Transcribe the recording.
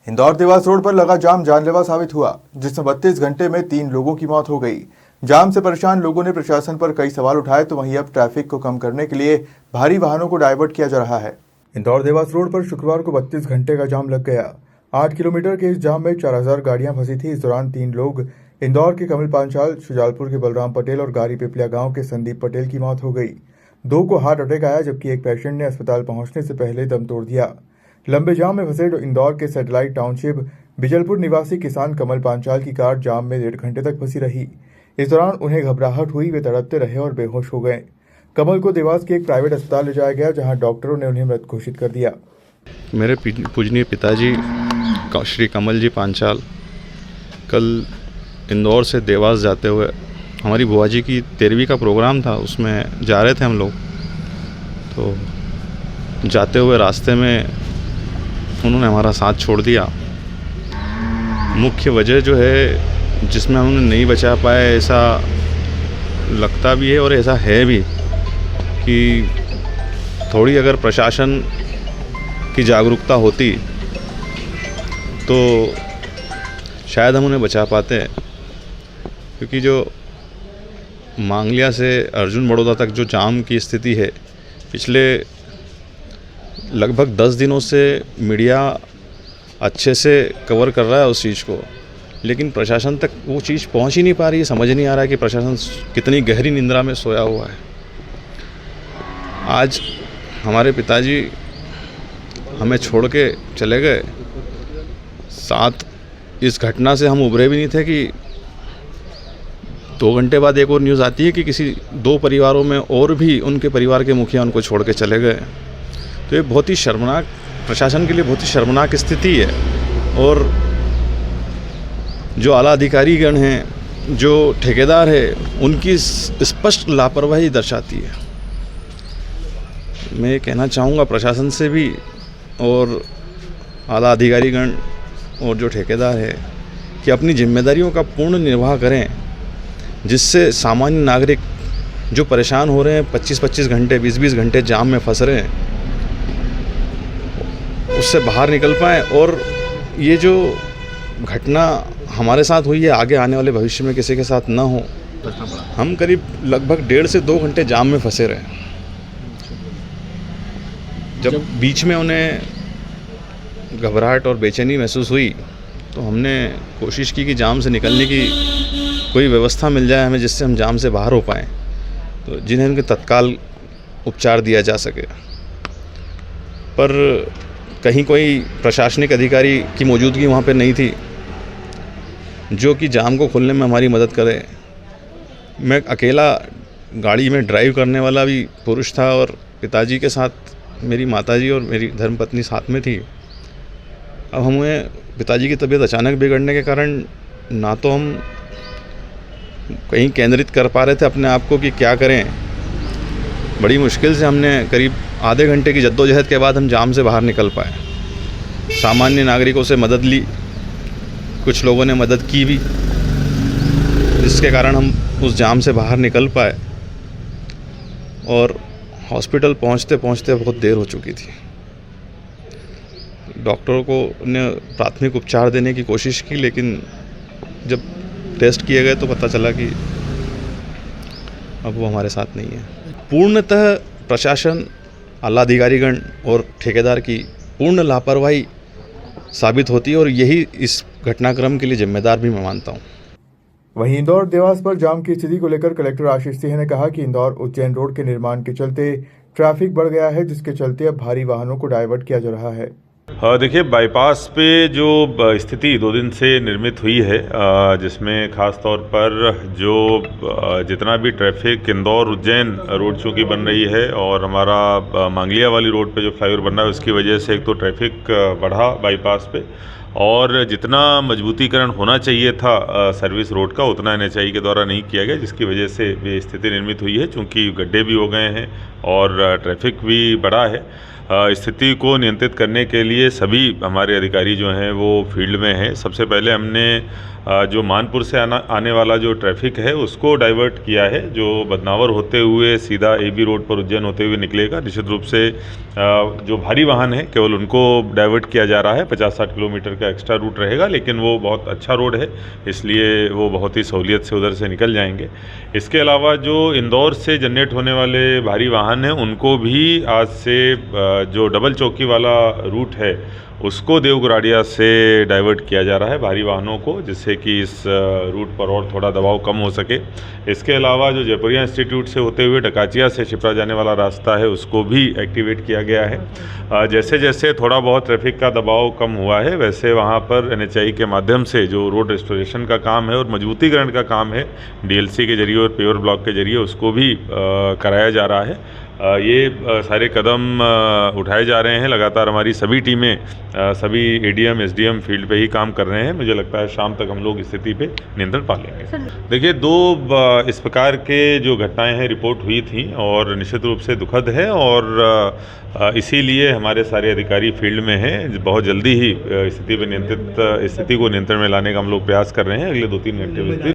Indore Dewas road पर लगा जाम जानलेवा साबित हुआ, जिसमें 32 घंटे में 3 लोगों की मौत हो गई। जाम से परेशान लोगों ने प्रशासन पर कई सवाल उठाए, तो वहीं अब ट्रैफिक को कम करने के लिए भारी वाहनों को डायवर्ट किया जा रहा है। इंदौर देवास रोड पर शुक्रवार को 32 घंटे का जाम लग गया। 8 किलोमीटर के इस जाम में 4000 गाड़ियां फंसी थी। इस दौरान 3 लोग इंदौर के कमल पांचाल, शुजालपुर के बलराम पटेल और गारी पिपलिया गांव के संदीप पटेल की मौत हो गई। 2 को हार्ट अटैक आया, जबकि एक पेशेंट ने अस्पताल पहुंचने से पहले दम तोड़ दिया। लंबे जाम में फंसे इंदौर के सैटेलाइट टाउनशिप बिजलपुर निवासी किसान कमल पांचाल की कार जाम में 1.5 घंटे तक फंसी रही। इस दौरान उन्हें घबराहट हुई, वे तड़पते रहे और बेहोश हो गए। कमल को देवास के एक प्राइवेट अस्पताल ले जाया गया, जहां डॉक्टरों ने उन्हें मृत घोषित कर दिया। मेरे पूजनीय पिताजी श्री कमल जी पांचाल कल इंदौर से देवास जाते हुए, हमारी बुआ जी की 13वीं का प्रोग्राम था, उसमें जा रहे थे हम लोग। तो जाते हुए रास्ते में उन्होंने हमारा साथ छोड़ दिया। मुख्य वजह जो है जिसमें हम उन्हें नहीं बचा पाए, ऐसा लगता भी है और ऐसा है भी कि थोड़ी अगर प्रशासन की जागरूकता होती तो शायद हम उन्हें बचा पाते हैं। क्योंकि जो मांगलिया से अर्जुन बड़ौदा तक जो जाम की स्थिति है, पिछले लगभग 10 दिनों से मीडिया अच्छे से कवर कर रहा है उस चीज़ को, लेकिन प्रशासन तक वो चीज़ पहुंच ही नहीं पा रही है। समझ नहीं आ रहा है कि प्रशासन कितनी गहरी निंद्रा में सोया हुआ है। आज हमारे पिताजी हमें छोड़ के चले गए, साथ इस घटना से हम उभरे भी नहीं थे कि 2 घंटे बाद एक और न्यूज़ आती है कि किसी 2 परिवारों में और भी उनके परिवार के मुखिया उनको छोड़ के चले गए। तो ये बहुत ही शर्मनाक, प्रशासन के लिए बहुत ही शर्मनाक स्थिति है। और जो आला अधिकारीगण हैं, जो ठेकेदार है, उनकी स्पष्ट लापरवाही दर्शाती है। मैं कहना चाहूँगा प्रशासन से भी और आला अधिकारीगण और जो ठेकेदार है कि अपनी जिम्मेदारियों का पूर्ण निर्वाह करें, जिससे सामान्य नागरिक जो परेशान हो रहे हैं, 25-25 घंटे 20-20 घंटे जाम में फंस रहे हैं, उससे बाहर निकल पाएँ। और ये जो घटना हमारे साथ हुई है, आगे आने वाले भविष्य में किसी के साथ ना हो। हम करीब लगभग 1.5 से 2 घंटे जाम में फंसे रहे। जब बीच में उन्हें घबराहट और बेचैनी महसूस हुई, तो हमने कोशिश की कि जाम से निकलने की कोई व्यवस्था मिल जाए हमें, जिससे हम जाम से बाहर हो पाएँ, तो जिन्हें उनके तत्काल उपचार दिया जा सके। पर कहीं कोई प्रशासनिक अधिकारी की मौजूदगी वहाँ पे नहीं थी जो कि जाम को खोलने में हमारी मदद करे। मैं अकेला गाड़ी में ड्राइव करने वाला भी पुरुष था और पिताजी के साथ मेरी माताजी और मेरी धर्मपत्नी साथ में थी। अब हमें पिताजी की तबीयत अचानक बिगड़ने के कारण ना तो हम कहीं केंद्रित कर पा रहे थे अपने आप को कि क्या करें। बड़ी मुश्किल से हमने करीब आधे घंटे की जद्दोजहद के बाद हम जाम से बाहर निकल पाए। सामान्य नागरिकों से मदद ली, कुछ लोगों ने मदद की भी, जिसके कारण हम उस जाम से बाहर निकल पाए। और हॉस्पिटल पहुंचते पहुंचते बहुत देर हो चुकी थी। डॉक्टरों को ने प्राथमिक उपचार देने की कोशिश की, लेकिन जब टेस्ट किए गए तो पता चला कि अब वो हमारे साथ नहीं है। पूर्णतः प्रशासन, आला अधिकारीगण और ठेकेदार की पूर्ण लापरवाही साबित होती है, और यही इस घटनाक्रम के लिए जिम्मेदार भी मैं मानता हूँ। वहीं इंदौर देवास पर जाम की स्थिति को लेकर कलेक्टर आशीष सिंह ने कहा कि इंदौर उज्जैन रोड के निर्माण के चलते ट्रैफिक बढ़ गया है, जिसके चलते अब भारी वाहनों को डायवर्ट किया जा रहा है। देखिए, बाईपास पे जो स्थिति 2 दिन से निर्मित हुई है, जिसमें ख़ास तौर पर जो जितना भी ट्रैफिक इंदौर उज्जैन रोड चूँकि बन रही है और हमारा मांगलिया वाली रोड पे जो फ्लाईओवर बन रहा है, उसकी वजह से एक तो ट्रैफिक बढ़ा बाईपास पे, और जितना मजबूतीकरण होना चाहिए था सर्विस रोड का, उतना NHAI के द्वारा नहीं किया गया, जिसकी वजह से ये स्थिति निर्मित हुई है। चूँकि गड्ढे भी हो गए हैं और ट्रैफिक भी बढ़ा है। स्थिति को नियंत्रित करने के लिए सभी हमारे अधिकारी जो हैं वो फील्ड में हैं। सबसे पहले हमने जो मानपुर से आने वाला जो ट्रैफिक है उसको डाइवर्ट किया है, जो बदनावर होते हुए सीधा AB रोड पर उज्जैन होते हुए निकलेगा। निश्चित रूप से जो भारी वाहन है केवल उनको डाइवर्ट किया जा रहा है। 50-60 किलोमीटर का एक्स्ट्रा रूट रहेगा, लेकिन वो बहुत अच्छा रोड है, इसलिए वो बहुत ही सहूलियत से उधर से निकल जाएंगे। इसके अलावा जो इंदौर से जनरेट होने वाले भारी वाहन हैं उनको भी आज से जो डबल चौकी वाला रूट है उसको देवगुराड़िया से डाइवर्ट किया जा रहा है भारी वाहनों को, जिससे कि इस रूट पर और थोड़ा दबाव कम हो सके। इसके अलावा जो जयपुरिया इंस्टीट्यूट से होते हुए डकाचिया से शिप्रा जाने वाला रास्ता है उसको भी एक्टिवेट किया गया है। जैसे जैसे थोड़ा बहुत ट्रैफिक का दबाव कम हुआ है वैसे वहाँ पर NHAI के माध्यम से जो रोड रेस्टोरेशन का काम है और मजबूतीकरण का काम है DLC के जरिए और पेवर ब्लॉक के जरिए उसको भी कराया जा रहा है। ये सारे कदम उठाए जा रहे हैं। लगातार हमारी सभी टीमें, सभी ADM SDM फील्ड पे ही काम कर रहे हैं। मुझे लगता है शाम तक हम लोग स्थिति पे नियंत्रण पा लेंगे। देखिए, 2 इस प्रकार के जो घटनाएं हैं रिपोर्ट हुई थी और निश्चित रूप से दुखद है और इसीलिए हमारे सारे अधिकारी फील्ड में हैं। बहुत जल्दी ही स्थिति को नियंत्रण में लाने का हम लोग प्रयास कर रहे हैं। अगले 2-3 घंटे में